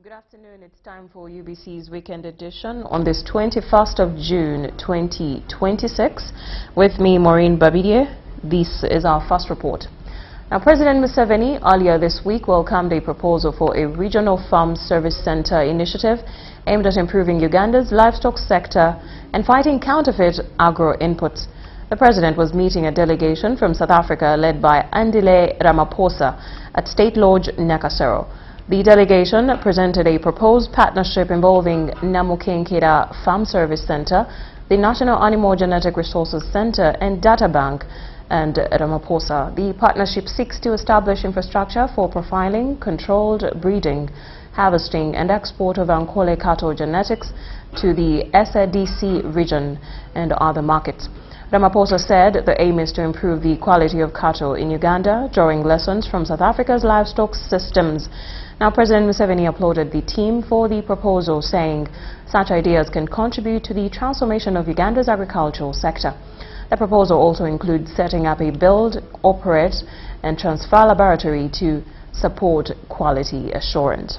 Good afternoon. It's time for UBC's Weekend Edition on this 21st of June 2026. With me, Moureen Babirye. This is our first report. Now, President Museveni earlier this week welcomed a proposal for a regional farm service center initiative aimed at improving Uganda's livestock sector and fighting counterfeit agro inputs. The president was meeting a delegation from South Africa led by Andile Ramaphosa at State Lodge, Nakasero. The delegation presented a proposed partnership involving Namukenkera Farm Service Center, the National Animal Genetic Resources Center and Data Bank, and Ramaphosa. The partnership seeks to establish infrastructure for profiling, controlled breeding, harvesting and export of Ankole cattle genetics to the SADC region and other markets. Ramaphosa said the aim is to improve the quality of cattle in Uganda, drawing lessons from South Africa's livestock systems. Now, President Museveni applauded the team for the proposal, saying such ideas can contribute to the transformation of Uganda's agricultural sector. The proposal also includes setting up a build, operate and transfer laboratory to support quality assurance.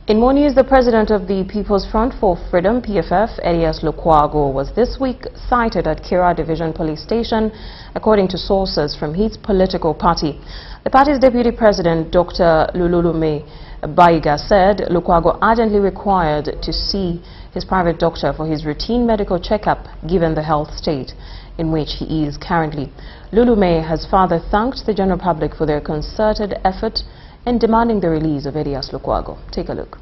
In more news, the president of the People's Front for Freedom, PFF, Elias Lukwago, was this week cited at Kira Division Police Station, according to sources from his political party. The party's deputy president, Dr. Moureen Babirye, said Lukwago urgently required to see his private doctor for his routine medical checkup, given the health state in which he is currently. Moureen has further thanked the general public for their concerted effort and demanding the release of Elias Lukwago. Take a look.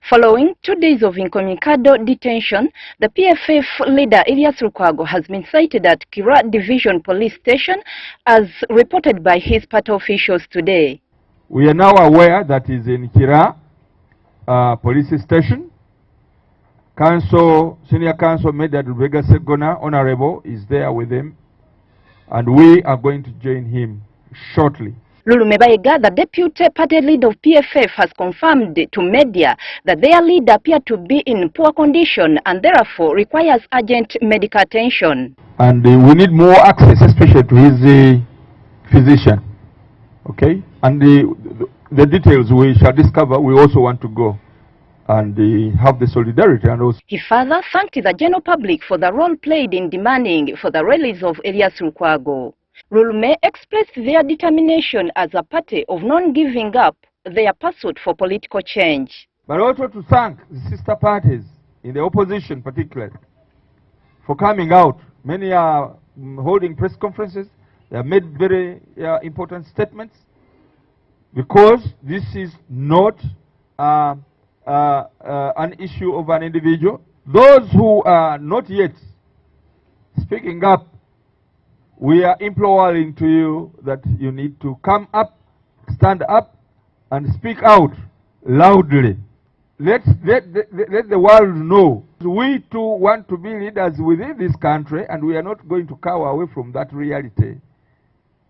Following 2 days of incommunicado detention, the PFF leader Elias Lukwago has been cited at Kira Division Police Station, as reported by his party officials today. We are now aware that he is in Kira Police Station. Senior Counsel Major Rubega Segona, Honorable, is there with him, and we are going to join him shortly. Moureen Babirye, the deputy party leader of PFF, has confirmed to media that their leader appeared to be in poor condition and therefore requires urgent medical attention. And we need more access, especially to his physician. Okay? And the details we shall discover. We also want to go and have the solidarity. And also, he further thanked the general public for the role played in demanding for the release of Elias Lukwago. Moureen expressed their determination as a party of non-giving up their pursuit for political change. But also to thank the sister parties in the opposition particularly for coming out. Many are holding press conferences. They have made very important statements, because this is not an issue of an individual. Those who are not yet speaking up, we are imploring to you that you need to come up, stand up, and speak out loudly. Let the world know. We too want to be leaders within this country, and we are not going to cower away from that reality.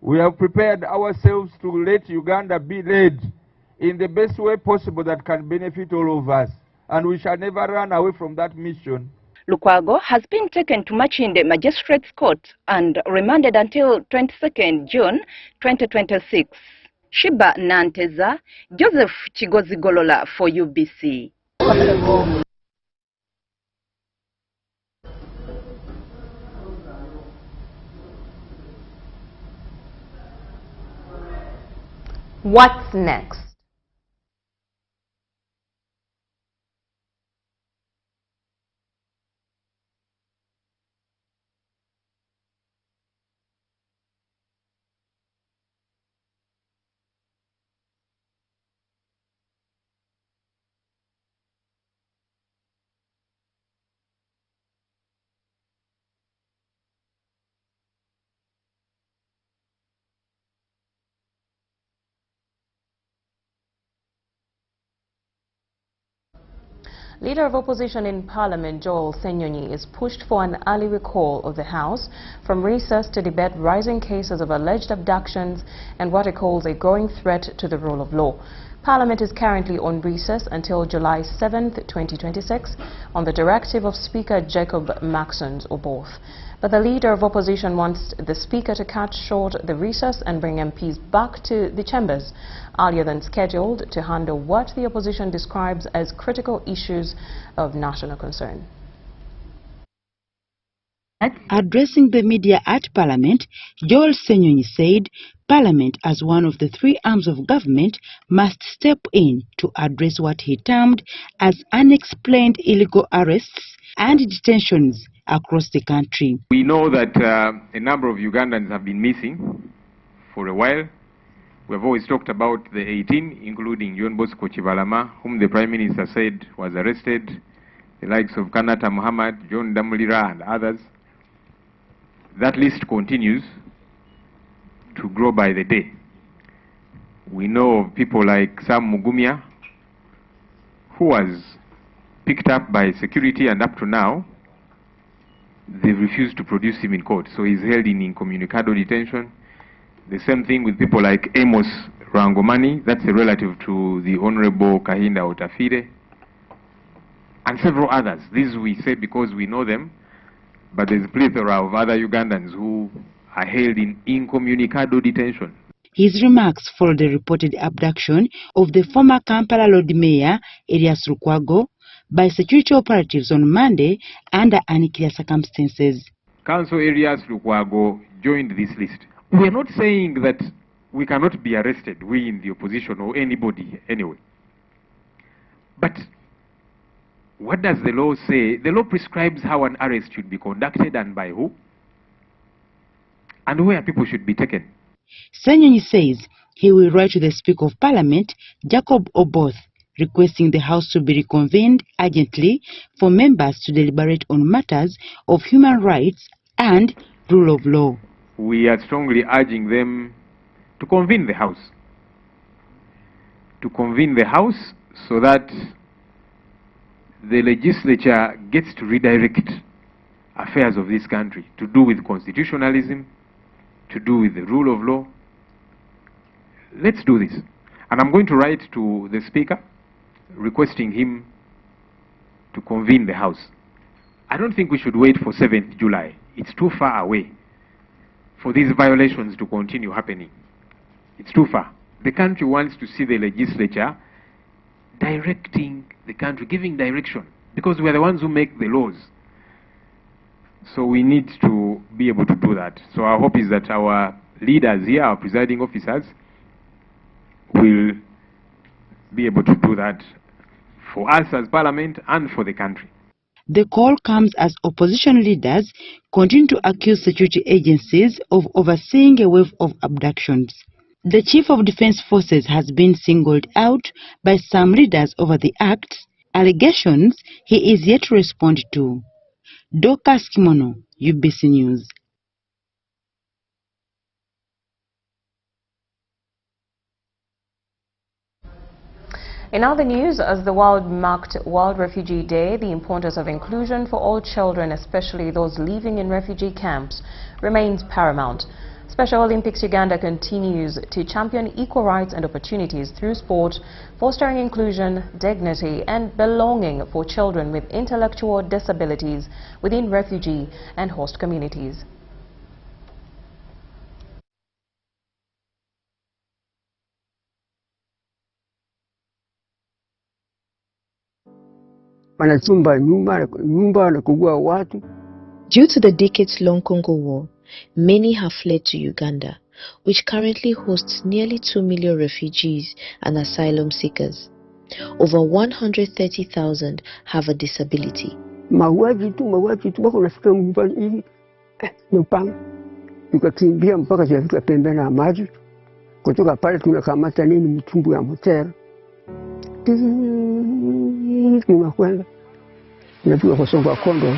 We have prepared ourselves to let Uganda be led in the best way possible that can benefit all of us, and we shall never run away from that mission. Lukwago has been taken to Machinde Magistrates Court and remanded until 22nd June 2026. Shiba Nanteza, Joseph Chigozigolola for UBC. What's next? Leader of opposition in Parliament, Joel Senyonyi, is pushed for an early recall of the House from recess to debate rising cases of alleged abductions and what he calls a growing threat to the rule of law. Parliament is currently on recess until July 7, 2026, on the directive of Speaker Jacob Maxons Oboth. But the Leader of Opposition wants the Speaker to cut short the recess and bring MPs back to the chambers earlier than scheduled to handle what the opposition describes as critical issues of national concern. Addressing the media at Parliament, Joel Senyonyi said Parliament, as one of the three arms of government, must step in to address what he termed as unexplained illegal arrests and detentions across the country. We know that a number of Ugandans have been missing for a while. We have always talked about the 18, including John Bosco Chivalama, whom the Prime Minister said was arrested, the likes of Kanata Muhammad, John Damulira and others. That list continues to grow by the day. We know of people like Sam Mugumya, who was picked up by security, and up to now, they refused to produce him in court. So he's held in incommunicado detention. The same thing with people like Amos Rangomani, that's a relative to the Honorable Kahinda Otafire, and several others. These we say because we know them, but there's a plethora of other Ugandans who are held in incommunicado detention. His remarks followed the reported abduction of the former Kampala Lord Mayor, Elias Lukwago, by security operatives on Monday under unclear circumstances. Council Elias Lukwago joined this list. We are not saying that we cannot be arrested, we in the opposition or anybody anyway. But what does the law say? The law prescribes how an arrest should be conducted and by who, and where people should be taken. Senyonyi says he will write to the Speaker of Parliament, Jacob Oboth, requesting the House to be reconvened urgently for members to deliberate on matters of human rights and rule of law. We are strongly urging them to convene the House. To convene the House so that the legislature gets to redirect affairs of this country to do with constitutionalism, to do with the rule of law. Let's do this. And I'm going to write to the Speaker requesting him to convene the House. I don't think we should wait for 7th July. It's too far away for these violations to continue happening. It's too far. The country wants to see the legislature directing the country, giving direction, because we are the ones who make the laws. So we need to be able to do that. So our hope is that our leaders here, our presiding officers, will be able to do that for us as Parliament and for the country. The call comes as opposition leaders continue to accuse security agencies of overseeing a wave of abductions. The Chief of Defense Forces has been singled out by some leaders over the acts, allegations he is yet to respond to. Dorcas Kimono, UBC News. In other news, as the world marked World Refugee Day, the importance of inclusion for all children, especially those living in refugee camps, remains paramount. Special Olympics Uganda continues to champion equal rights and opportunities through sport, fostering inclusion, dignity and belonging for children with intellectual disabilities within refugee and host communities. Due to the decades-long Congo War, many have fled to Uganda, which currently hosts nearly 2 million refugees and asylum seekers. Over 130,000 have a disability. Tukakimbia mpaka tunafika pembeni ya maji. Kutoka pale tunakamata nini mtumbu ya motero. Tunakwenda. Tunafika kwa Songa Kondo.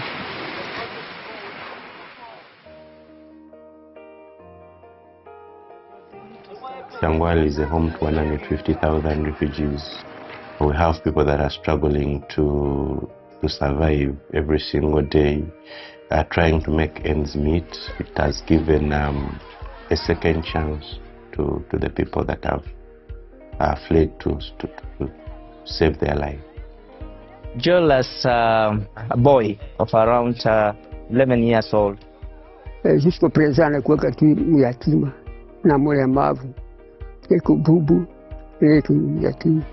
Sangwal is a home to 150,000 refugees. We have people that are struggling to survive every single day, trying to make ends meet. It has given a second chance to the people that have fled to save their life. Joel is a boy of around 11 years old. Jusko prezana kuweka tu yatima na mlemavu, eko bubu, eko yatima.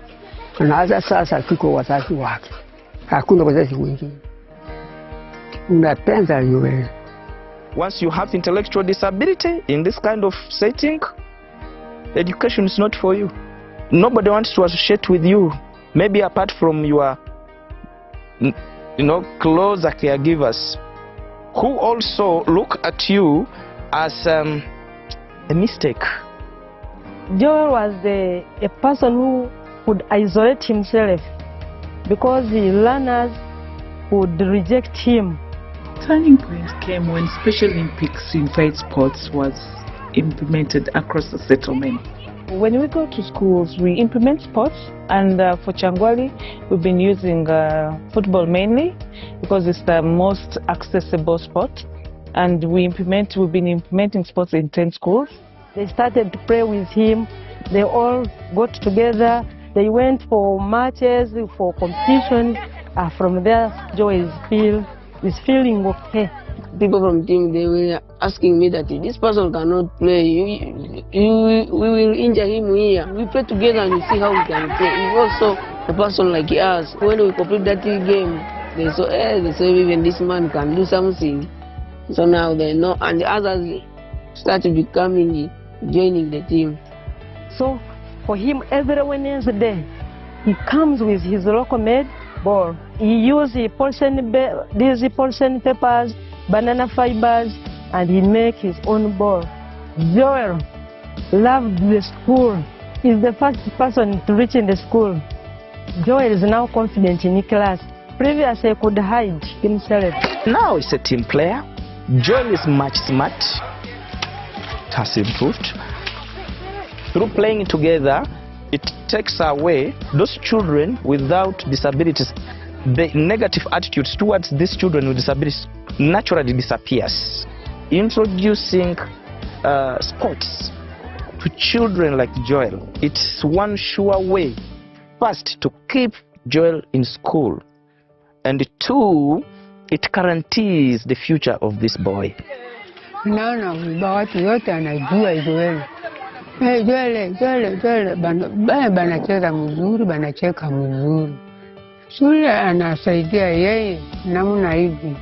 Na hata sasa tuko wazazi wake, hakuna wazazi wengine. Unapenda yule. Once you have intellectual disability in this kind of setting, education is not for you. Nobody wants to associate with you, maybe apart from your closer caregivers, who also look at you as a mistake. Joel was a person who would isolate himself because the learners would reject him. Turning point came when Special Olympics unified sports was implemented across the settlement. When we go to schools, we implement sports, and for Changwali, we've been using football mainly because it's the most accessible sport. And we've been implementing sports in 10 schools. They started to play with him. They all got together. They went for matches, for competitions. From there, Joy is feeling okay. People from team, they were asking me that this person cannot play. We will injure him here. We play together and we see how we can play. He's also a person like us. When we complete that game, they say even this man can do something. So now they know, and the others started joining the team. So for him, every Wednesday, he comes with his local made ball. He uses these porcelain papers, banana fibers, and he makes his own ball. Joel loved the school. He's the first person to reach in the school. Joel is now confident in class. Previously, he could hide himself. Now he's a team player. Joel is much smart. It has improved. Through playing together, it takes away those children without disabilities. The negative attitudes towards these children with disabilities naturally disappears. Introducing sports to children like Joel, it's one sure way, first, to keep Joel in school, and two, it guarantees the future of this boy. Naona watu yote anajua Joel. Joel banacheza mzuri, banacheka mzuri. Shule anasaidia yeye namna hivi.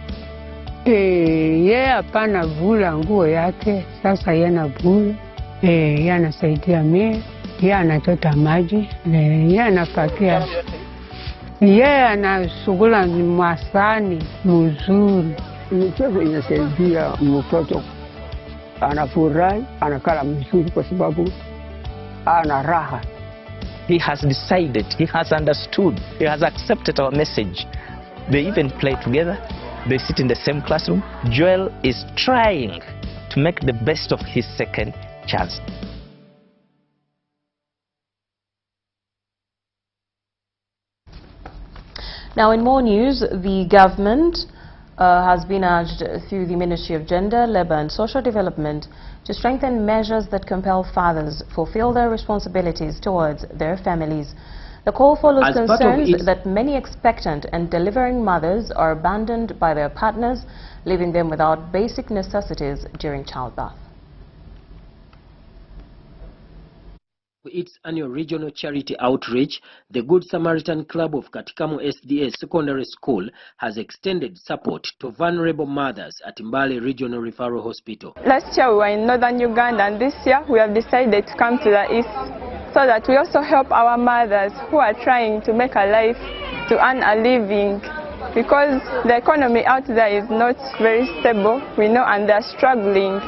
Yeye hapana vula nguo yake, sasa yeye anavula. Yeye anasaidia mimi, yeye anachota maji, yeye anapakia. Yeye anasugula masani mzuri. Michezo inasaidia mtoto anafurahi, anakala mzuri kwa sababu ana raha. He has decided, he has understood, he has accepted our message. They even play together, they sit in the same classroom. Joel is trying to make the best of his second chance. Now, in more news, the government has been urged through the Ministry of Gender, Labour and Social Development to strengthen measures that compel fathers fulfill their responsibilities towards their families. The call follows concerns that many expectant and delivering mothers are abandoned by their partners, leaving them without basic necessities during childbirth. Its annual regional charity outreach, the Good Samaritan Club of Katikamu SDA Secondary School has extended support to vulnerable mothers at Mbale Regional Referral Hospital. Last year we were in northern Uganda, and this year we have decided to come to the east so that we also help our mothers who are trying to make a life, to earn a living, because the economy out there is not very stable, we know, and they're struggling.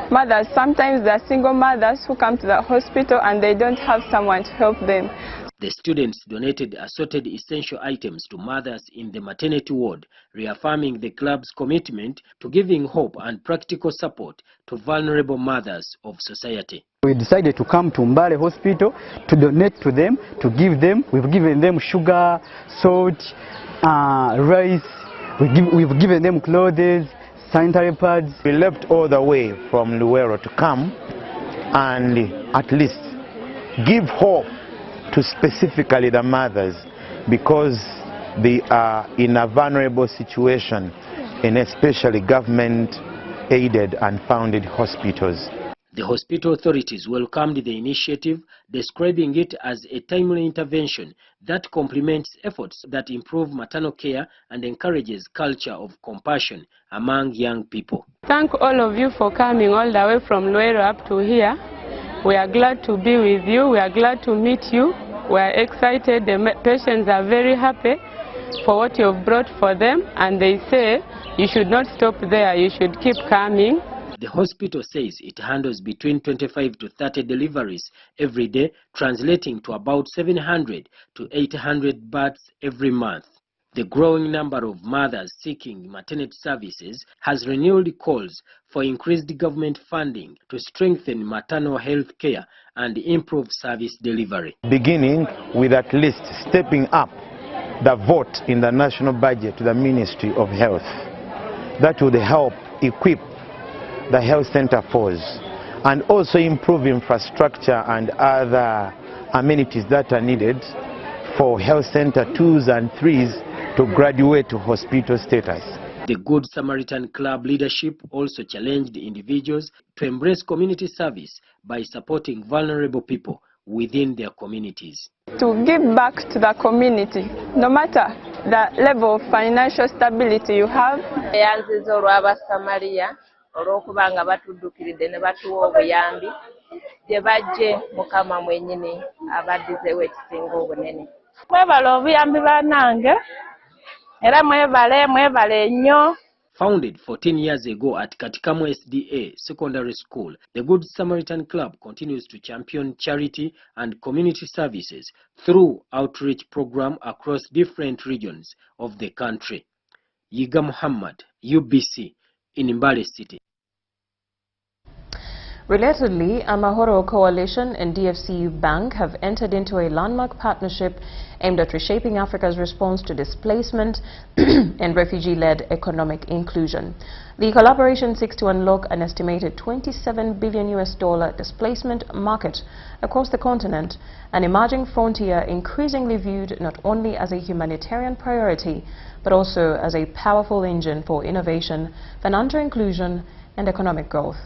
Mothers, sometimes they're single mothers who come to the hospital and they don't have someone to help them. The students donated assorted essential items to mothers in the maternity ward, reaffirming the club's commitment to giving hope and practical support to vulnerable mothers of society. We decided to come to Mbale Hospital to donate to them, to give them. We've given them sugar, salt, rice. We've given them clothes, sanitary pads. We left all the way from Luwero to come and at least give hope to specifically the mothers, because they are in a vulnerable situation in especially government-aided and funded hospitals. The hospital authorities welcomed the initiative, describing it as a timely intervention that complements efforts that improve maternal care and encourages culture of compassion among young people. Thank all of you for coming all the way from Luwero up to here. We are glad to be with you. We are glad to meet you. We are excited. The patients are very happy for what you have brought for them, and they say you should not stop there. You should keep coming. The hospital says it handles between 25 to 30 deliveries every day, translating to about 700 to 800 births every month. The growing number of mothers seeking maternity services has renewed calls for increased government funding to strengthen maternal health care and improve service delivery. Beginning with at least stepping up the vote in the national budget to the Ministry of Health. That would help equip the health center force and also improve infrastructure and other amenities that are needed for health center 2s and 3s to graduate to hospital status. The Good Samaritan Club leadership also challenged individuals to embrace community service by supporting vulnerable people within their communities. To give back to the community, no matter the level of financial stability you have. olw'okubanga batuddukiridde ne batuwa obuyambi gye bajje Mukama mwennyini abaddizeewo ekisinga obunene. Mwebale obuyambi bannange era mwebale nnyo. Founded 14 years ago at Katikamu SDA Secondary School, the Good Samaritan Club continues to champion charity and community services through outreach program across different regions of the country. Yiga Muhammad, UBC, in Mbale City. Relatedly, Amahoro Coalition and DFCU Bank have entered into a landmark partnership aimed at reshaping Africa's response to displacement and refugee-led economic inclusion. The collaboration seeks to unlock an estimated $27 billion displacement market across the continent, an emerging frontier increasingly viewed not only as a humanitarian priority, but also as a powerful engine for innovation, financial inclusion, and economic growth.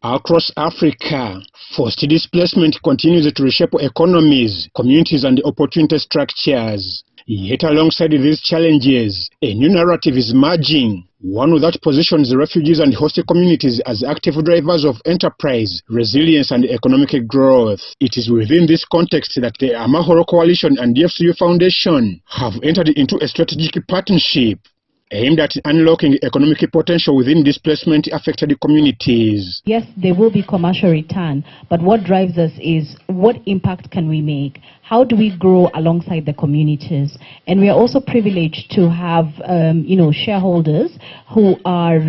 Across Africa, forced displacement continues to reshape economies, communities and opportunity structures. Yet alongside these challenges, a new narrative is emerging, one that positions refugees and host communities as active drivers of enterprise, resilience and economic growth. It is within this context that the Amahoro Coalition and DFCU Foundation have entered into a strategic partnership aimed at unlocking economic potential within displacement-affected communities. Yes, there will be commercial return, but what drives us is what impact can we make? How do we grow alongside the communities? And we are also privileged to have, shareholders who are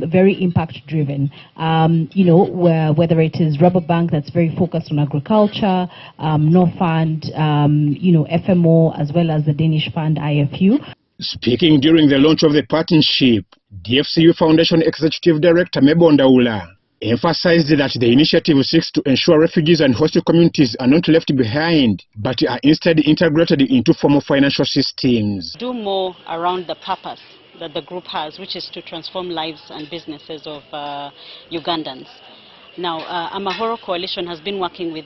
very impact-driven. Whether it is Rubber Bank that's very focused on agriculture, Norfund, FMO, as well as the Danish fund IFU. Speaking during the launch of the partnership, DFCU Foundation Executive Director Mebo Ndaula emphasized that the initiative seeks to ensure refugees and host communities are not left behind, but are instead integrated into formal financial systems. Do more around the purpose that the group has, which is to transform lives and businesses of Ugandans. Now, Amahoro Coalition has been working with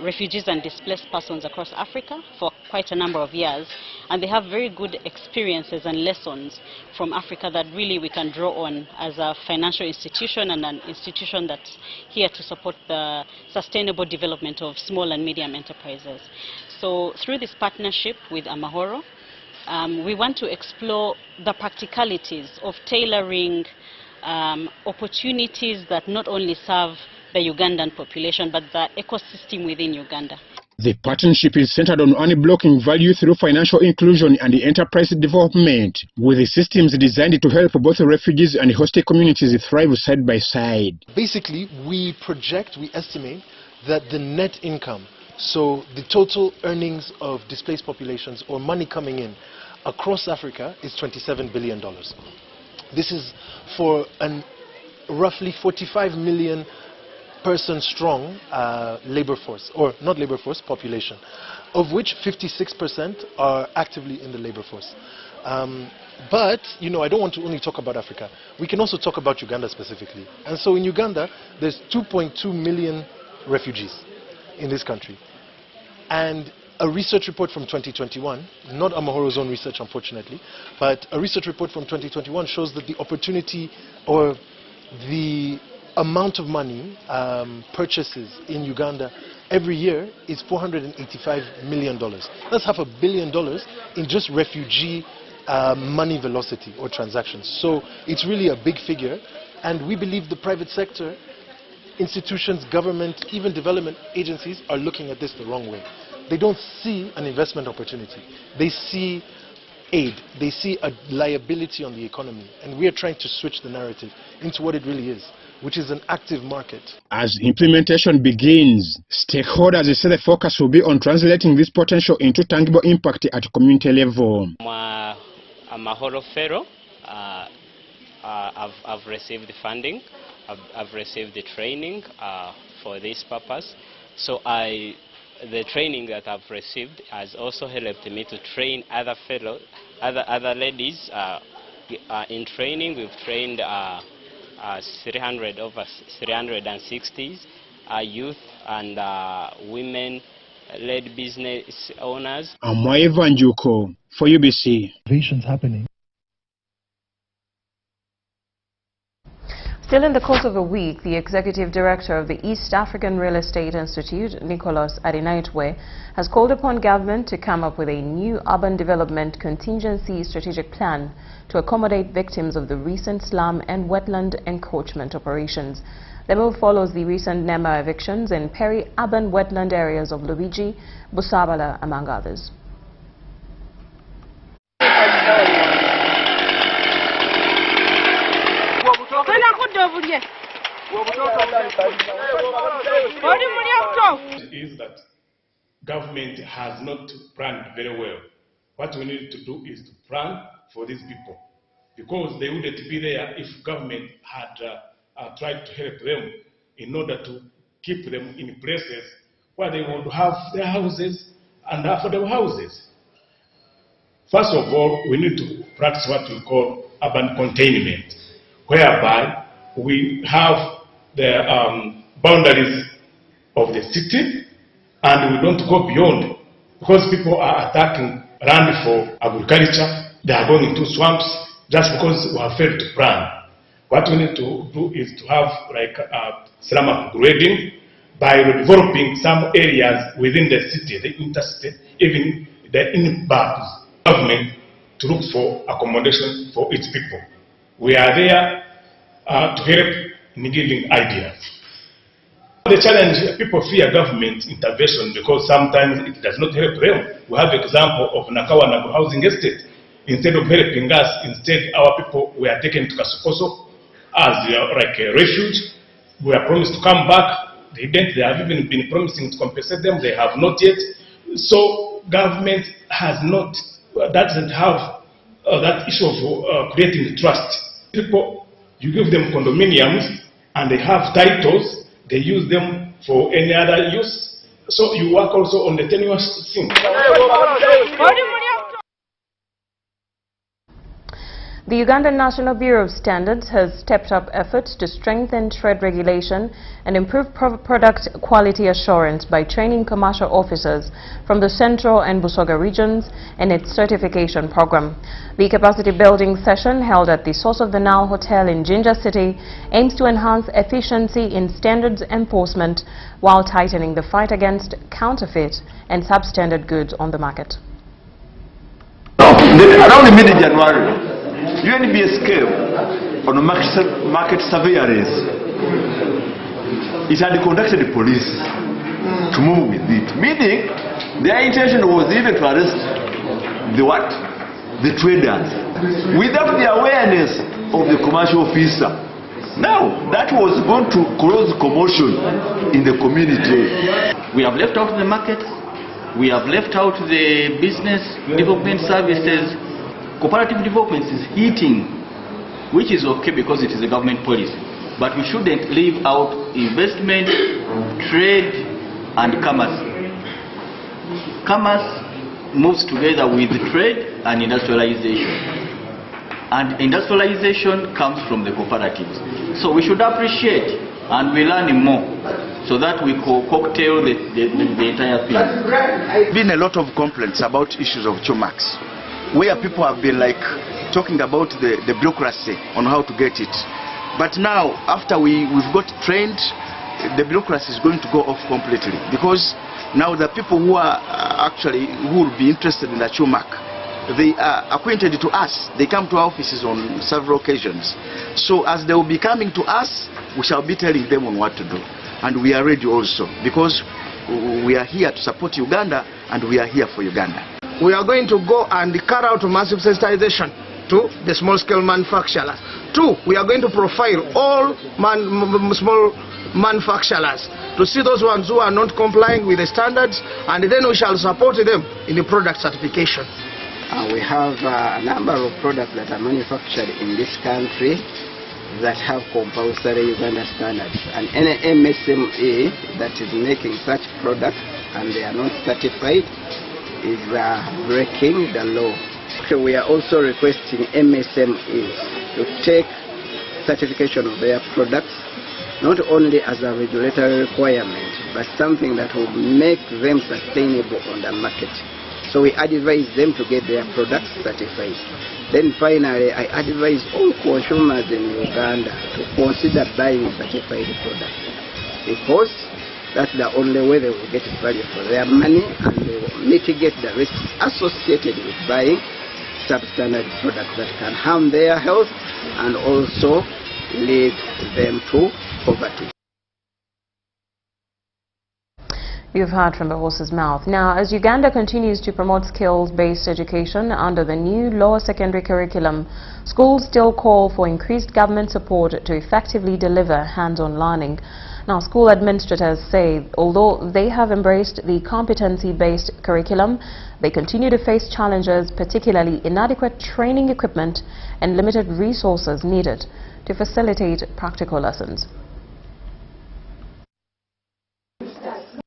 refugees and displaced persons across Africa for quite a number of years, and they have very good experiences and lessons from Africa that really we can draw on as a financial institution and an institution that's here to support the sustainable development of small and medium enterprises. So through this partnership with Amahoro, we want to explore the practicalities of tailoring opportunities that not only serve the Ugandan population but the ecosystem within Uganda. The partnership is centered on unblocking value through financial inclusion and enterprise development, with the systems designed to help both refugees and host communities thrive side by side. Basically, we estimate that the net income, so the total earnings of displaced populations or money coming in across Africa, is $27 billion. This is for a roughly 45 million person strong labor force, or not labor force, population, of which 56% are actively in the labor force. But, you know, I don't want to only talk about Africa. We can also talk about Uganda specifically. And so in Uganda, there's 2.2 million refugees in this country. And a research report from 2021, not Amahoro's own research unfortunately, but a research report from 2021 shows that the opportunity or the amount of money purchases in Uganda every year is $485 million. That's $500 million in just refugee money velocity or transactions. So it's really a big figure, and we believe the private sector, institutions, government, even development agencies are looking at this the wrong way. They don't see an investment opportunity. They see aid. They see a liability on the economy, and we are trying to switch the narrative into what it really is, which is an active market. As implementation begins, stakeholders say the focus will be on translating this potential into tangible impact at community level. Amahoro Fero, I've received the funding, I've received the training for this purpose. So the training that I've received has also helped me to train other fellows, other ladies in training. We've trained over 360 youth and women-led business owners. Amaiva Njuko for UBC. Innovations happening. Still in the course of a week, the Executive Director of the East African Real Estate Institute, Nicholas Adinaitwe, has called upon government to come up with a new urban development contingency strategic plan to accommodate victims of the recent slum and wetland encroachment operations. The move follows the recent NEMA evictions in peri-urban wetland areas of Lubiji, Busabala, among others. Is that government has not planned very well. What we need to do is to plan for these people, because they wouldn't be there if government had tried to help them in order to keep them in places where they want to have their houses and affordable houses. First of all, we need to practice what we call urban containment, whereby we have the boundaries of the city and we don't go beyond, because people are attacking land for agriculture. They are going into swamps just because we have failed to plan. What we need to do is to have like slum upgrading by developing some areas within the city, the intercity, even the in-burbs, government to look for accommodation for its people. We are there to help in giving ideas. The challenge, people fear government intervention because sometimes it does not help them. We have the example of Nakawa Nago housing estate. Instead of helping us, instead our people were taken to Kasukoso as like a refuge. We are promised to come back. They have even been promising to compensate them. They have not yet. So government has not, doesn't have that issue of creating trust. People, you give them condominiums and they have titles. They use them for any other use. So you work also on the tenuous thing. The Ugandan National Bureau of Standards has stepped up efforts to strengthen trade regulation and improve product quality assurance by training commercial officers from the Central and Busoga regions in its certification program. The capacity building session held at the Source of the Nile Hotel in Jinja City aims to enhance efficiency in standards enforcement while tightening the fight against counterfeit and substandard goods on the market. Around the mid-January, UNBS came on market surveillance. It had conducted police to move with it, meaning their intention was even to arrest the what? The traders, without the awareness of the commercial officer. Now, that was going to cause commotion in the community. We have left out the market, we have left out the business development services. Cooperative development is hitting, which is okay because it is a government policy. But we shouldn't leave out investment, trade, and commerce. Commerce moves together with trade and industrialization. And industrialization comes from the cooperatives. So we should appreciate and we learn more so that we cocktail the entire thing. There's been a lot of complaints about issues of Chomax, where people have been like talking about the bureaucracy on how to get it. But now, after we've got trained, the bureaucracy is going to go off completely, because now the people who are who will be interested in the Chomac, they are acquainted to us. They come to our offices on several occasions. So as they will be coming to us, we shall be telling them on what to do. And we are ready also, because we are here to support Uganda and we are here for Uganda. We are going to go and carry out massive sensitization to the small-scale manufacturers. 2, we are going to profile all small manufacturers to see those ones who are not complying with the standards, and then we shall support them in the product certification. We have a number of products that are manufactured in this country that have compulsory Uganda standards, and any MSME that is making such products and they are not certified is breaking the law. So we are also requesting MSMEs to take certification of their products, not only as a regulatory requirement, but something that will make them sustainable on the market. So we advise them to get their products certified. Then finally, I advise all consumers in Uganda to consider buying certified products, because that's the only way they will get value for their money, and they will mitigate the risks associated with buying substandard products that can harm their health and also lead them to poverty. You've heard from the horse's mouth. Now, as Uganda continues to promote skills-based education under the new lower secondary curriculum, schools still call for increased government support to effectively deliver hands-on learning. Now, school administrators say although they have embraced the competency-based curriculum, they continue to face challenges, particularly inadequate training equipment and limited resources needed to facilitate practical lessons.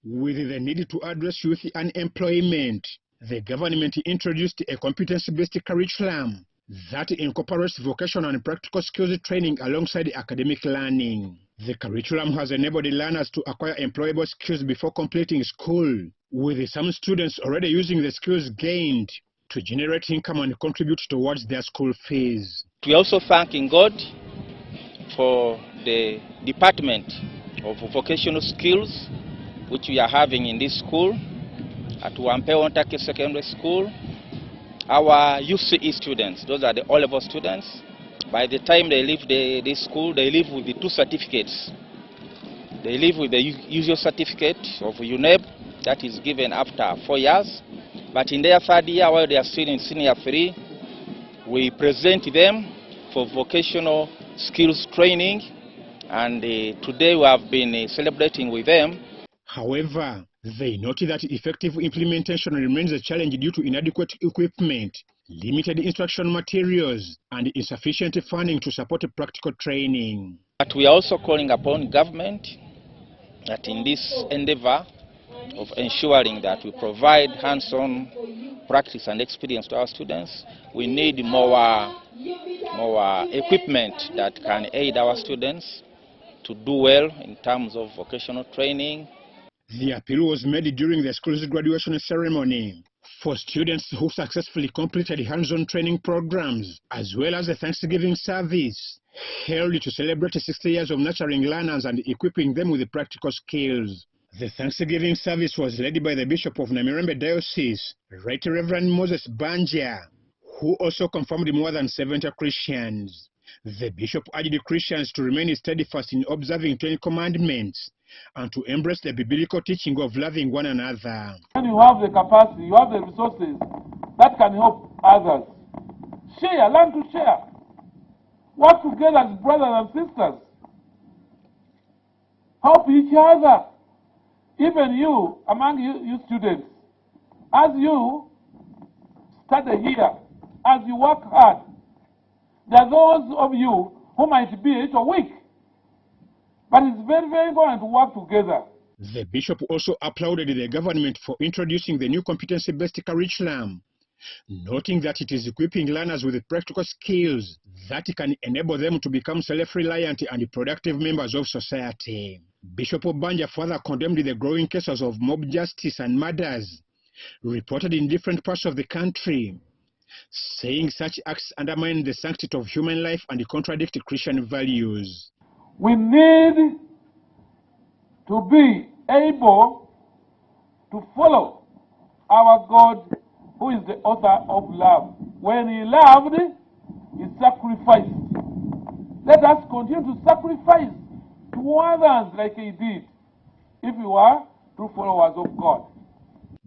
With the need to address youth unemployment, the government introduced a competency-based curriculum that incorporates vocational and practical skills training alongside academic learning. The curriculum has enabled the learners to acquire employable skills before completing school, with some students already using the skills gained to generate income and contribute towards their school fees. We are also thanking God for the Department of Vocational Skills which we are having in this school at Wampewontake Secondary School. Our UCE students, those are the O-level students, by the time they leave this school, they leave with the 2 certificates. They leave with the usual certificate of UNEB that is given after 4 years. But in their 3rd year, while they are still in senior 3, we present them for vocational skills training, and today we have been celebrating with them. However, they noted that effective implementation remains a challenge due to inadequate equipment, limited instruction materials, and insufficient funding to support practical training. But we are also calling upon government that in this endeavor of ensuring that we provide hands-on practice and experience to our students, we need more equipment that can aid our students to do well in terms of vocational training. The appeal was made during the school's graduation ceremony for students who successfully completed hands-on training programs, as well as a Thanksgiving service held to celebrate 60 years of nurturing learners and equipping them with practical skills. The Thanksgiving service was led by the Bishop of Namirembe Diocese, Right Reverend Moses Banja, who also confirmed more than 70 Christians. The bishop urged Christians to remain steadfast in observing 10 commandments and to embrace the biblical teaching of loving one another. When you have the capacity, you have the resources that can help others. Share, learn to share. Work together as brothers and sisters. Help each other. Even you, among you students, as you study here, as you work hard, there are those of you who might be a little weak. But it's very, very important to work together. The bishop also applauded the government for introducing the new competency-based curriculum, noting that it is equipping learners with practical skills that can enable them to become self-reliant and productive members of society. Bishop Obanja further condemned the growing cases of mob justice and murders reported in different parts of the country, saying such acts undermine the sanctity of human life and contradict Christian values. We need to be able to follow our God, who is the author of love. When he loved, he sacrificed. Let us continue to sacrifice to others like he did, if we are true followers of God.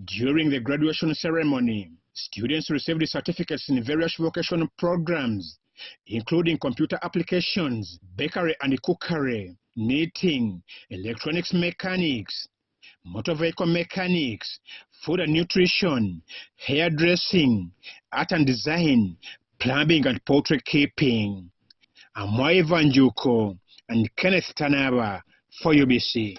During the graduation ceremony, students received certificates in various vocational programs, including computer applications, bakery and cookery, knitting, electronics mechanics, motor vehicle mechanics, food and nutrition, hairdressing, art and design, plumbing and poultry keeping. Amwai Vanjuko and Kenneth Tanaba for UBC.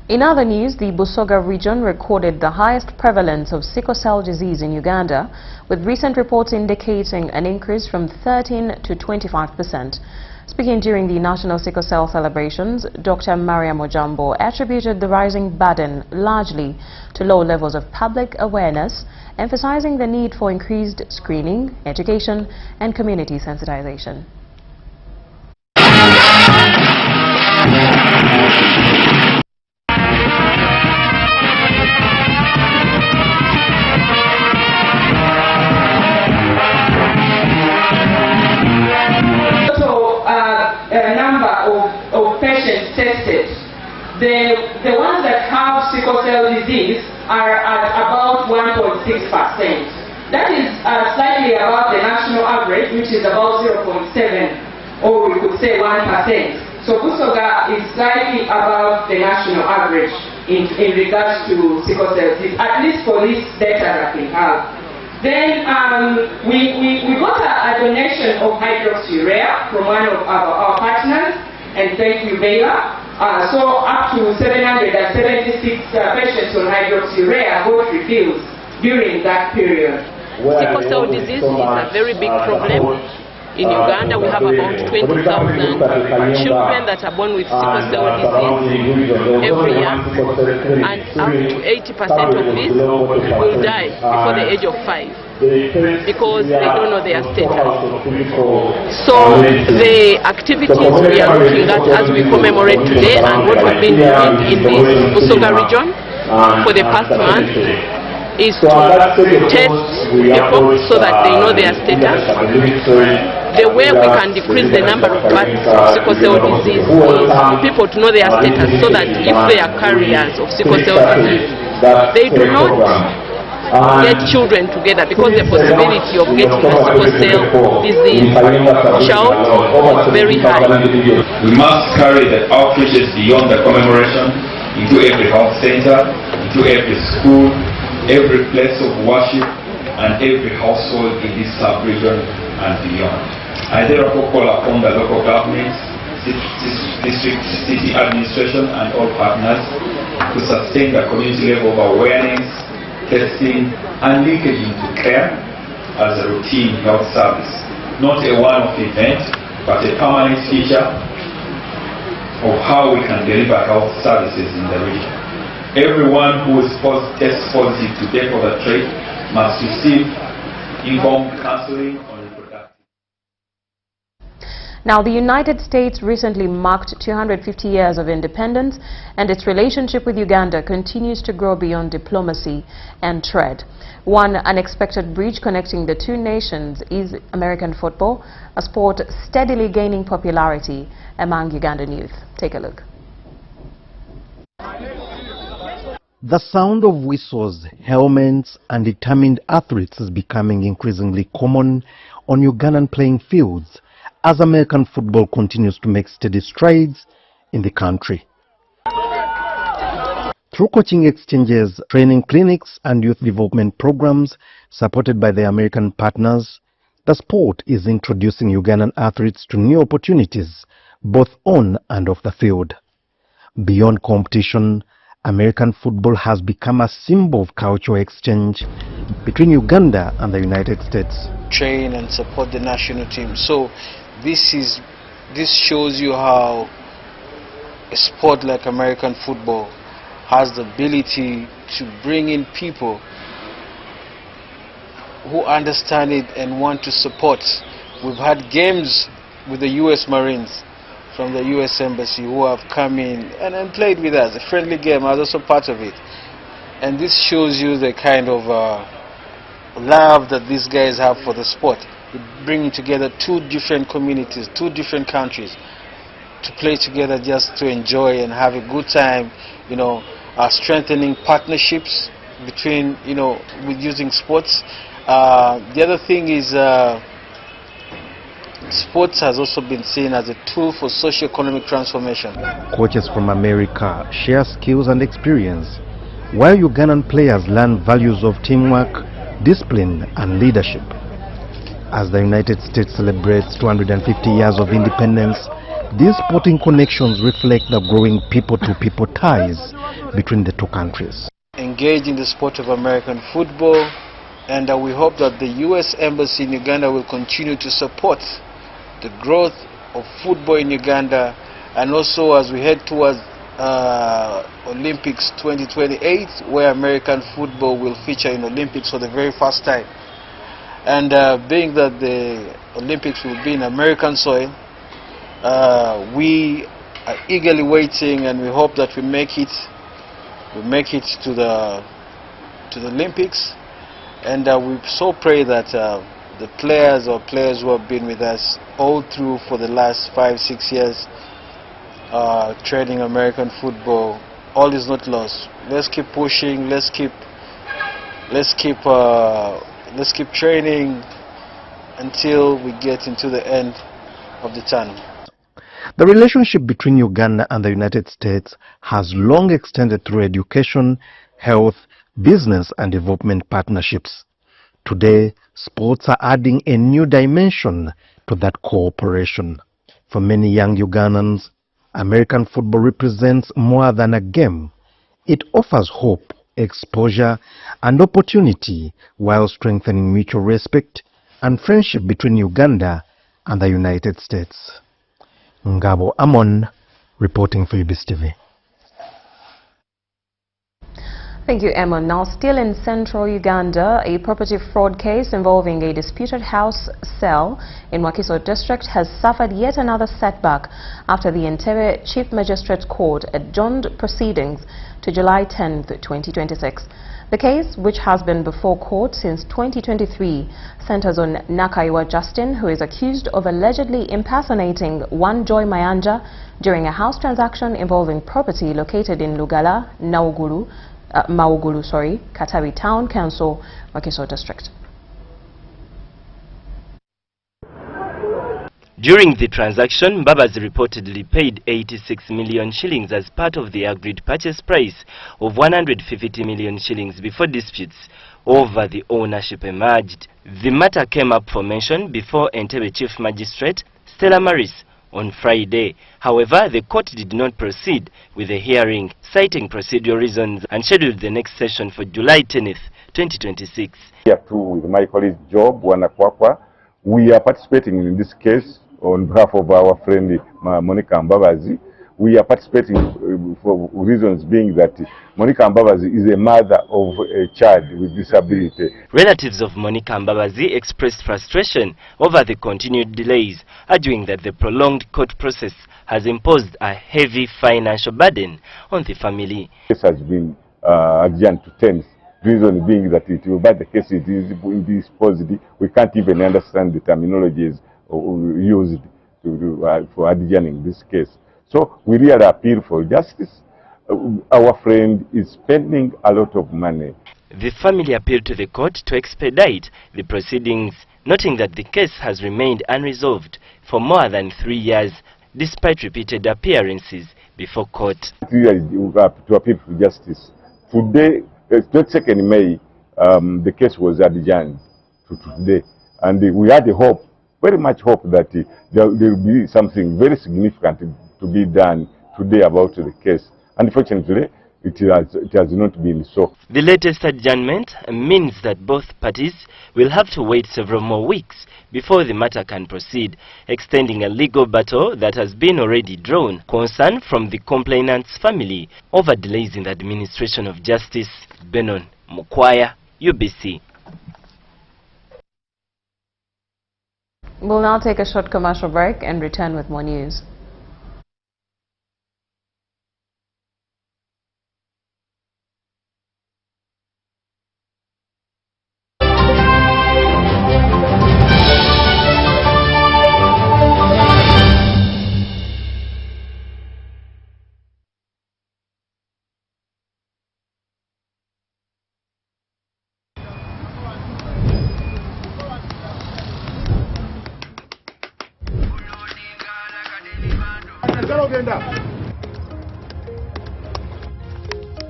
In other news, the Busoga region recorded the highest prevalence of sickle cell disease in Uganda, with recent reports indicating an increase from 13 to 25%. Speaking during the National Sickle Cell celebrations, Dr. Mariam Ojambo attributed the rising burden largely to low levels of public awareness, emphasizing the need for increased screening, education, and community sensitization. The ones that have sickle cell disease are at about 1.6%. That is slightly above the national average, which is about 0.7, or we could say 1%. So Busoga is slightly above the national average in regards to sickle cell disease, at least for this data that we have. Then we got a donation of hydroxyurea from one of our partners, and thank you, Baylor. So up to 776 patients on hydroxyurea got refills during that period. Sickle cell disease is a very big problem. In Uganda, we have about 20,000 children that are born with sickle cell disease every year, and up to 80% of these will die before the age of 5 because they don't know their status. So the activities we are looking at as we commemorate today and what we've been doing in this Busoga region for the past month is to test people so that they know their status. The way we can decrease the number of births of sickle cell disease is for people to know their status, so that if they are carriers of sickle cell disease, they do not get children together, because the possibility of getting a sickle cell disease child is very high. We must carry the outreaches beyond the commemoration into every health center, into every school, every place of worship, and every household in this sub-region and beyond. I therefore call upon the local governments, district, city administration, and all partners to sustain the community level of awareness, testing, and linkage into care as a routine health service. Not a one-off event, but a permanent feature of how we can deliver health services in the region. Everyone who is tests positive today for the trait must receive informed counseling on reproductive. Now, the United States recently marked 250 years of independence, and its relationship with Uganda continues to grow beyond diplomacy and trade. One unexpected bridge connecting the two nations is American football, a sport steadily gaining popularity among Ugandan youth. Take a look. The sound of whistles, helmets, and determined athletes is becoming increasingly common on Ugandan playing fields as American football continues to make steady strides in the country. Through coaching exchanges, training clinics, and youth development programs supported by the American partners, the sport is introducing Ugandan athletes to new opportunities, both on and off the field. Beyond competition, American football has become a symbol of cultural exchange between Uganda and the United States. Train and support the national team. So this shows you how a sport like American football has the ability to bring in people who understand it and want to support. We've had games with the U.S. Marines from the U.S. Embassy who have come in and played with us. A friendly game, I was also part of it. And this shows you the kind of love that these guys have for the sport. Bringing together two different communities, two different countries to play together just to enjoy and have a good time, you know, strengthening partnerships between, you know, with using sports. The other thing is sports has also been seen as a tool for socio-economic transformation. Coaches from America share skills and experience, while Ugandan players learn values of teamwork, discipline, and leadership. As the United States celebrates 250 years of independence, these sporting connections reflect the growing people-to-people ties between the two countries. Engage in the sport of American football, and we hope that the U.S. Embassy in Uganda will continue to support the growth of football in Uganda, and also as we head towards Olympics 2028, where American football will feature in Olympics for the very first time. And being that the Olympics will be in American soil, we are eagerly waiting, and we hope that we make it to the Olympics. And we so pray that the players who have been with us all through for the last 5-6 years training American football, all is not lost. Let's keep pushing, let's keep training until we get into the end of the tunnel. The relationship between Uganda and the United States has long extended through education, health, business, and development partnerships. Today, sports are adding a new dimension to that cooperation. For many young Ugandans, American football represents more than a game. It offers hope, exposure, and opportunity while strengthening mutual respect and friendship between Uganda and the United States. Ngabo Amon, reporting for UBC TV. Thank you, Emma. Now, still in central Uganda, a property fraud case involving a disputed house sale in Wakiso district has suffered yet another setback after the Entebbe Chief Magistrates Court adjourned proceedings to July 10, 2026. The case, which has been before court since 2023, centers on Nakaiwa Justin, who is accused of allegedly impersonating one Joy Mayanja during a house transaction involving property located in Lugala, Maugulu, Katabi Town Council, Wakiso District. During the transaction, Babas reportedly paid 86 million shillings as part of the agreed purchase price of 150 million shillings before disputes over the ownership emerged. The matter came up for mention before Entebbe Chief Magistrate Stella Maris on Friday. However, the court did not proceed with the hearing, citing procedural reasons, and scheduled the next session for July 10th, 2026. Here too, with my colleague Job Wanakwakwa, we are participating in this case on behalf of our friend Monica Mbabazi, we are participating for reasons being that Monica Mbabazi is a mother of a child with disability. Relatives of Monica Mbabazi expressed frustration over the continued delays, arguing that the prolonged court process has imposed a heavy financial burden on the family. This has been adjourned to 10th. Reason being that but the case is disposed. We can't even understand the terminologies used for adjourning this case. So we really appeal for justice. Our friend is spending a lot of money. The family appealed to the court to expedite the proceedings, noting that the case has remained unresolved for more than 3 years, despite repeated appearances before court. 3 years to appeal for justice. Today, 22nd May, the case was adjourned to today, and we had a hope, very much hope, that there will be something very significant to be done today about the case. Unfortunately, it has not been so. The latest adjournment means that both parties will have to wait several more weeks before the matter can proceed, extending a legal battle that has been already drawn. Concern from the complainant's family over delays in the administration of justice. Benon Mukwaya, UBC. We'll now take a short commercial break and return with more news.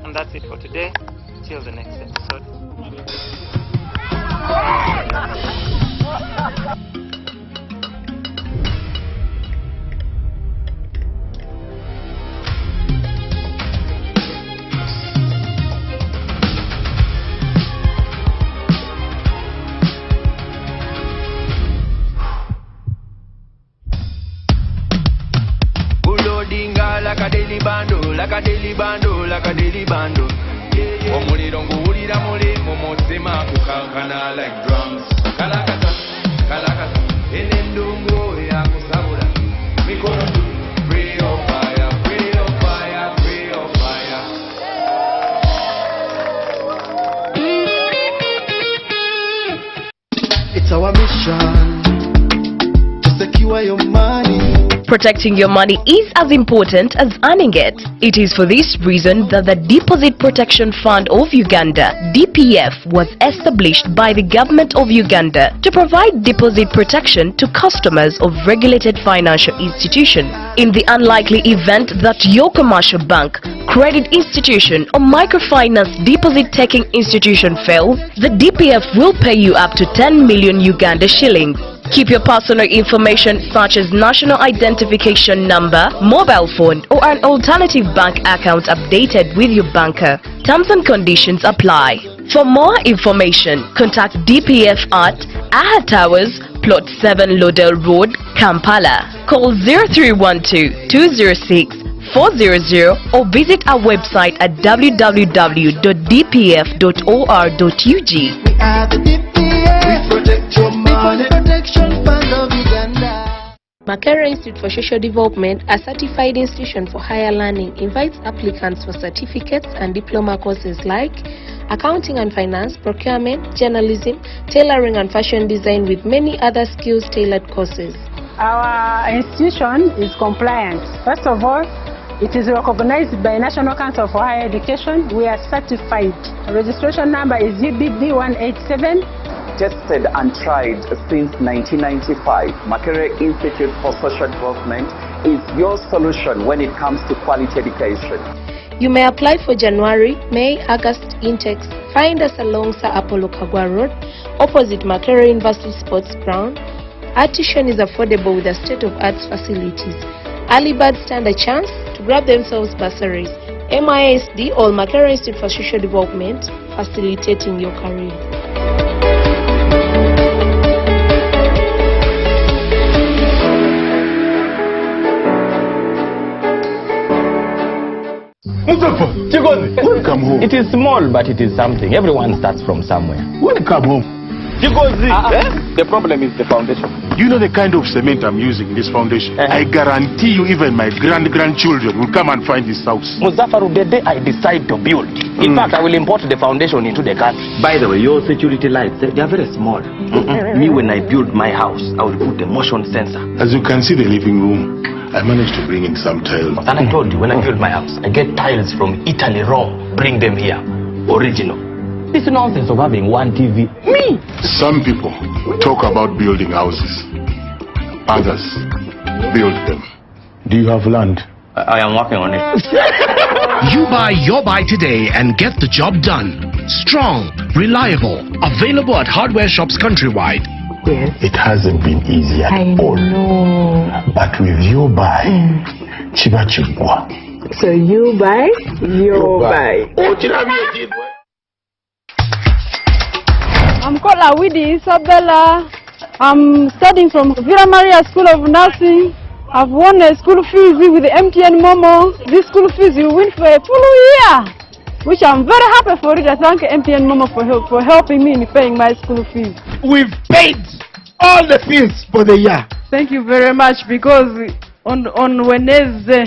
And that's it for today. Till the next episode. Like a daily bando, like a daily bando, like a daily bando. Omuliro nguwulira mulimu mutima kukankana like drums. Kalakata, kalakata, enendungu ya kusabula. Mikono tu, free of fire, free of fire, free of fire. It's our mission to secure your money. Protecting your money is as important as earning it. It is for this reason that the Deposit Protection Fund of Uganda, DPF, was established by the government of Uganda to provide deposit protection to customers of regulated financial institutions. In the unlikely event that your commercial bank, credit institution or microfinance deposit-taking institution fails, the DPF will pay you up to 10 million Uganda shillings. Keep your personal information such as national identification number, mobile phone or an alternative bank account updated with your banker. Terms and conditions apply. For more information, contact DPF at Aha Towers, Plot 7 Lodell Road, Kampala. Call 0312-206-400 or visit our website at www.dpf.or.ug. We are the DPF. We protect your money. Protection Fund of Uganda. Makerere Institute for Social Development, a certified institution for higher learning, invites applicants for certificates and diploma courses like accounting and finance, procurement, journalism, tailoring and fashion design, with many other skills tailored courses. Our institution is compliant. First of all, it is recognized by National Council for Higher Education. We are certified. Registration number is UBB 187. Tested and tried since 1995, Makerere Institute for Social Development is your solution when it comes to quality education. You may apply for January, May, August intakes. Find us along Sir Apollo Kagwa Road, opposite Makerere University Sports Ground. Our tuition is affordable with a state-of-art facilities. Early birds stand a chance to grab themselves bursaries. MISD or Makerere Institute for Social Development, facilitating your career. Welcome home. It is small, but it is something. Everyone starts from somewhere. Welcome home. The problem is the foundation. You know the kind of cement I'm using in this foundation? I guarantee you even my grandchildren will come and find this house. Muzaffaru, the day I decide to build, in fact, I will import the foundation into the country. By the way, your security lights, they are very small. Me, when I build my house, I will put the motion sensor. As you can see, the living room, I managed to bring in some tiles. And I told you, when I build my house, I get tiles from Italy, Rome, bring them here, original. This nonsense of having one TV. Me! Some people talk about building houses. Others build them. Do you have land? I am working on it. You buy your buy today and get the job done. Strong, reliable, available at hardware shops countrywide. Yes. It hasn't been easy at all. know. But with your buy, chiba chibwa. So you buy, your buy. Oh, chiba. I'm called Awidi Isabella. I'm studying from Villa Maria School of Nursing. I've won a school fees with the MTN Momo. This school fees you win for a full year, which I'm very happy for it. I thank MTN Momo for helping me in paying my school fees. We've paid all the fees for the year. Thank you very much, because on Wednesday,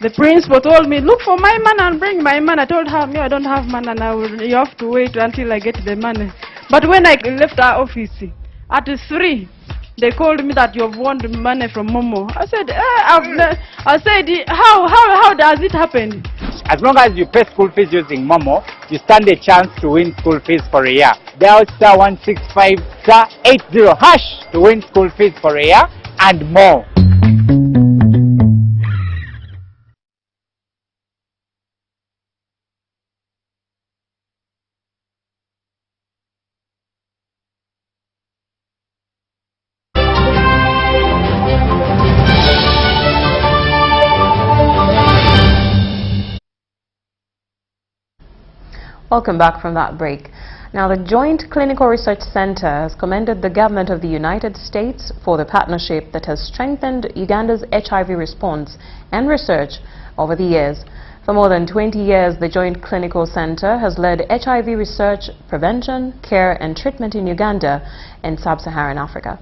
the principal told me, look for my man and bring my man. I told her, me, I don't have man, and you have to wait until I get the money. But when I left our office, at 3, they called me that you've won the money from Momo. I said, how does it happen? As long as you pay school fees using Momo, you stand a chance to win school fees for a year. Dial *165 *80# to win school fees for a year and more. Welcome back from that break. Now, the Joint Clinical Research Center has commended the government of the United States for the partnership that has strengthened Uganda's HIV response and research over the years. For more than 20 years, the Joint Clinical Center has led HIV research, prevention, care and treatment in Uganda and sub-Saharan Africa.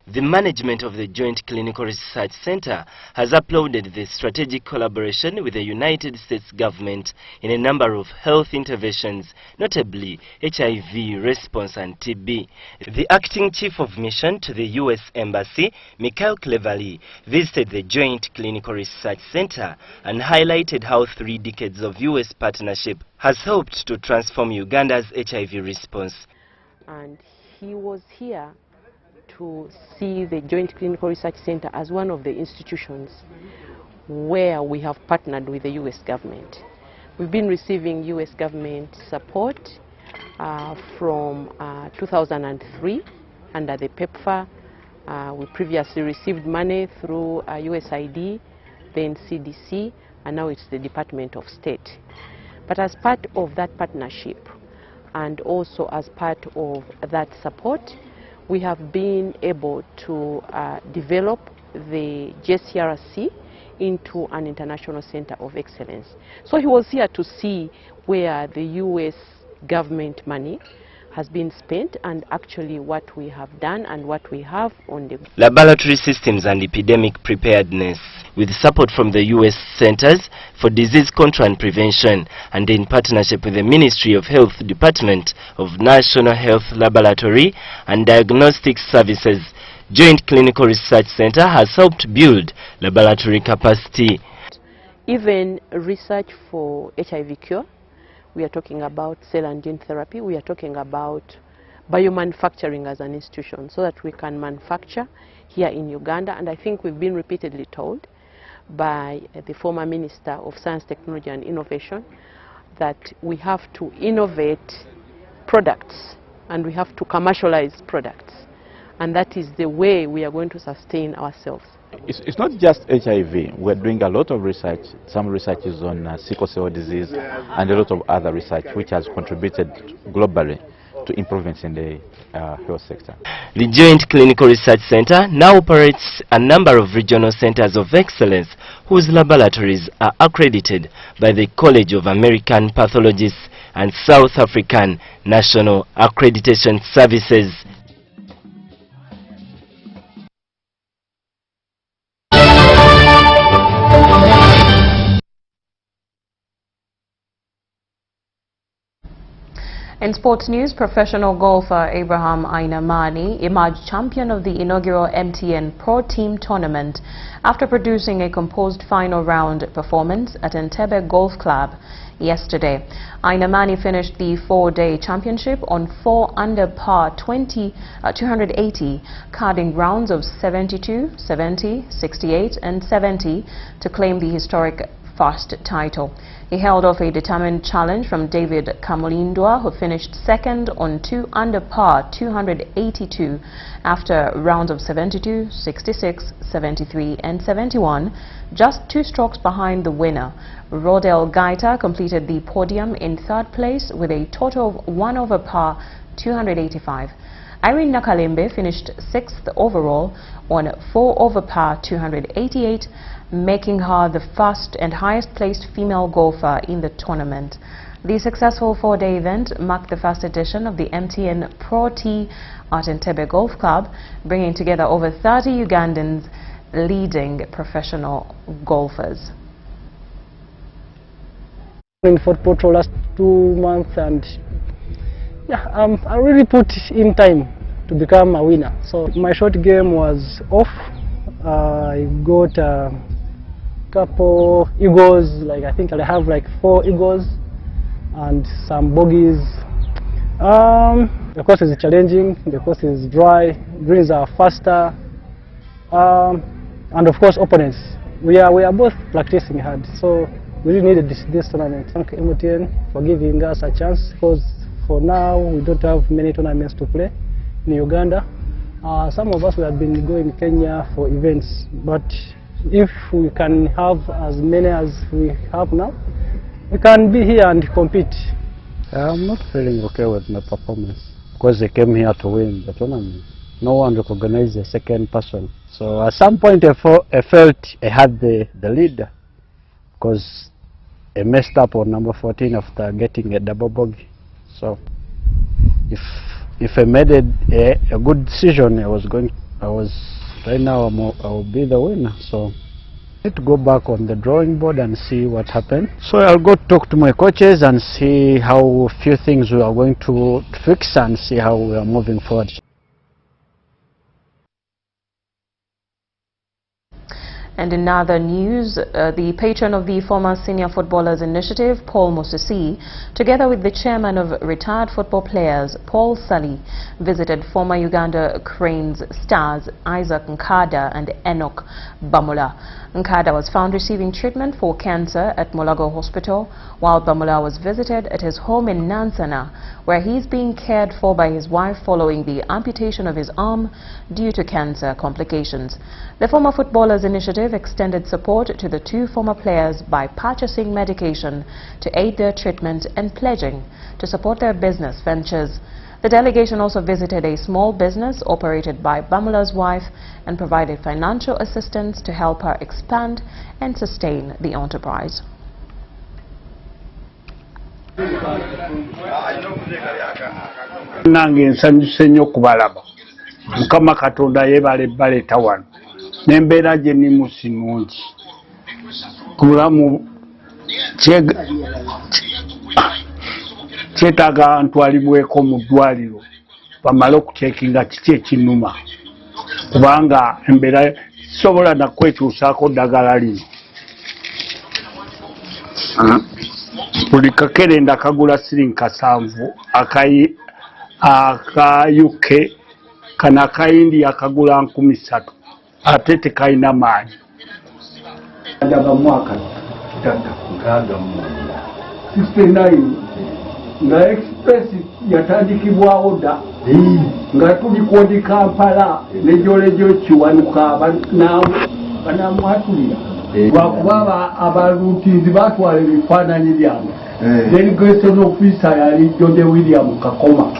The management of the Joint Clinical Research Center has applauded the strategic collaboration with the United States government in a number of health interventions, notably HIV response and TB. The acting chief of mission to the U.S. Embassy, Mikhail Cleverly, visited the Joint Clinical Research Center and highlighted how 3 decades of U.S. partnership has helped to transform Uganda's HIV response. And he was here to see the Joint Clinical Research Center as one of the institutions where we have partnered with the U.S. government. We've been receiving U.S. government support from 2003 under the PEPFAR. We previously received money through USAID, then CDC, and now it's the Department of State. But as part of that partnership and also as part of that support, we have been able to develop the JCRC into an international center of excellence. So he was here to see where the U.S. government money has been spent and actually what we have done and what we have on the laboratory systems and epidemic preparedness, with support from the U.S. Centers for Disease Control and Prevention and in partnership with the Ministry of Health Department of National Health Laboratory and Diagnostic Services. Joint Clinical Research Center has helped build laboratory capacity. Even research for HIV cure, we are talking about cell and gene therapy, we are talking about biomanufacturing as an institution so that we can manufacture here in Uganda. And I think we've been repeatedly told by the former Minister of Science, Technology and Innovation that we have to innovate products and we have to commercialize products. And that is the way we are going to sustain ourselves. It's not just HIV. We're doing a lot of research. Some research is on sickle cell disease and a lot of other research which has contributed globally to improvements in the health sector. The Joint Clinical Research Center now operates a number of regional centers of excellence whose laboratories are accredited by the College of American Pathologists and South African National Accreditation Services. In sports news, professional golfer Abraham Ainamani emerged champion of the inaugural MTN Pro Team Tournament after producing a composed final round performance at Entebbe Golf Club yesterday. Ainamani finished the four-day championship on 4 under par 280, carding rounds of 72, 70, 68 and 70 to claim the historic first title. He held off a determined challenge from David Kamulindwa, who finished second on 2 under par 282 after rounds of 72, 66, 73 and 71, just 2 strokes behind the winner. Rodel Gaita completed the podium in third place with a total of 1 over par 285. Irene Nakalembe finished 6th overall on 4 over par 288, making her the first and highest placed female golfer in the tournament. The successful 4-day event marked the first edition of the MTN Pro T at Entebbe Golf Club, bringing together over 30 Ugandans leading professional golfers. In football for last 2 months, and yeah, I really put in time to become a winner. So my short game was off. I got a couple eagles, like I think I have like 4 eagles and some bogeys. The course is challenging, the course is dry, greens are faster, and of course opponents. We are both practicing hard, so we really needed this tournament. Thank MTN for giving us a chance, because for now we don't have many tournaments to play in Uganda. Some of us we have been going to Kenya for events, but if we can have as many as we have now, we can be here and compete. I'm not feeling okay with my performance because they came here to win the tournament. No one recognized the second person. So at some point I felt I had the lead, because I messed up on number 14 after getting a double bogey. So if I made a good decision, right now I will be the winner. So I need to go back on the drawing board and see what happened. So I'll go talk to my coaches and see how few things we are going to fix and see how we are moving forward. And in other news, the patron of the former Senior Footballers Initiative, Paul Musisi, together with the chairman of retired football players, Paul Sully, visited former Uganda Cranes stars Isaac Nkada and Enoch Bamula. Nkada was found receiving treatment for cancer at Mulago Hospital, while Bamula was visited at his home in Nansana, where he is being cared for by his wife following the amputation of his arm due to cancer complications. The former Footballers Initiative extended support to the 2 former players by purchasing medication to aid their treatment and pledging to support their business ventures. The delegation also visited a small business operated by Bamula's wife and provided financial assistance to help her expand and sustain the enterprise. Nange nsanyuse nnyo kubalaba. Mukama Katonda yeebale baleeta wano. N'embeera gye nnimu si nnungi. Kulamu kyetaaga ntwalibweko mu ddwaliro bamale okutekinga kiki ekinnuma, kubanga embeera sobola nakwekyusaako ddagala lino. Buli kakerenda akagula $7 aka UK, kana aka India akagula $3,000, ate tekalina maanyi. Ndaba mwaka kitata nkaaga mu 69 nga express yatandikibwawo dda nga tuli kwodi Kampala nejolejo kiwanuka banamwatulira lwakuba abaluntizi batwala ebifaananyi byabwe. Delegation officer yali Jode William Kakoma.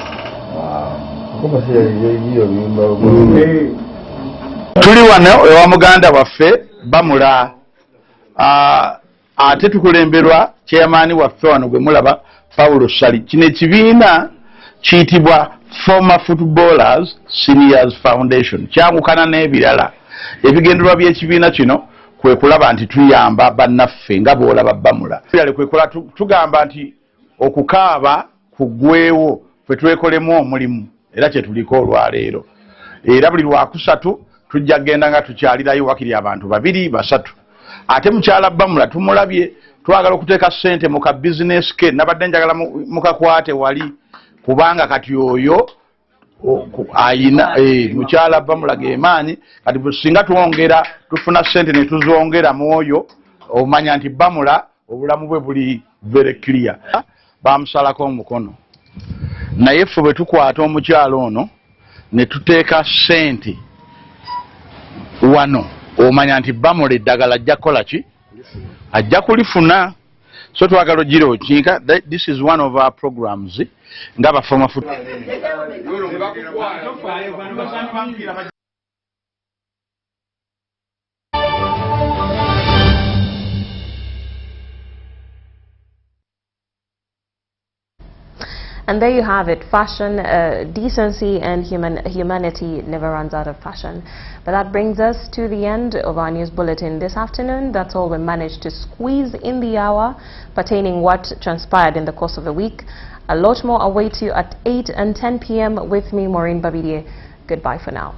tuli wano ewa muganda waffe Bamula ate tukulemberwa chairman waffe wano gwe mulaba Paulo Sali. Kino ekibiina kiyitibwa Former Footballers Seniors Foundation, kyawukana n'ebirala. Ebigendererwa by'ekibiina kino kwe kulaba nti tuyamba bannaffe nga bw'olaba Bamula. Kwe kola tugamba nti okukaaba kuggweewo ffe twekolemu omulimu era kye tuliko olwaleero. Era buli lwakusatu tujja kgenda nga tukyalirayo wakiri abantu 2 3. Ate mukyala Bamula tumulabye twagala okuteeka ssente mu ka business ke, nabadde njagala mukakwate wali kubanga kati oyo ayina mukyala Bamula gemaanyi kati singa tuwongera tufuna ssente ne tuzongera mu oyo omanya nti Bamula obulamu bwe buli very clear. Bamusalako omukono naye ffe bwe tukwata omukyalo ono ne tuteeka ssente wano omanya nti Bamula eddagala ajja kukola ki? Ajja kulifuna. So twagala ogire okinka. This is one of our programs nga bafoma foot. And there you have it. Fashion, decency and humanity never runs out of fashion. But that brings us to the end of our news bulletin this afternoon. That's all we managed to squeeze in the hour pertaining what transpired in the course of the week. A lot more awaits you at 8 and 10 p.m. with me, Moureen Babirye. Goodbye for now.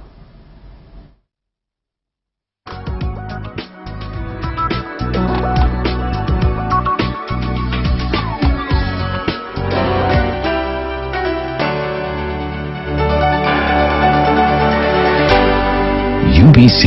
UBC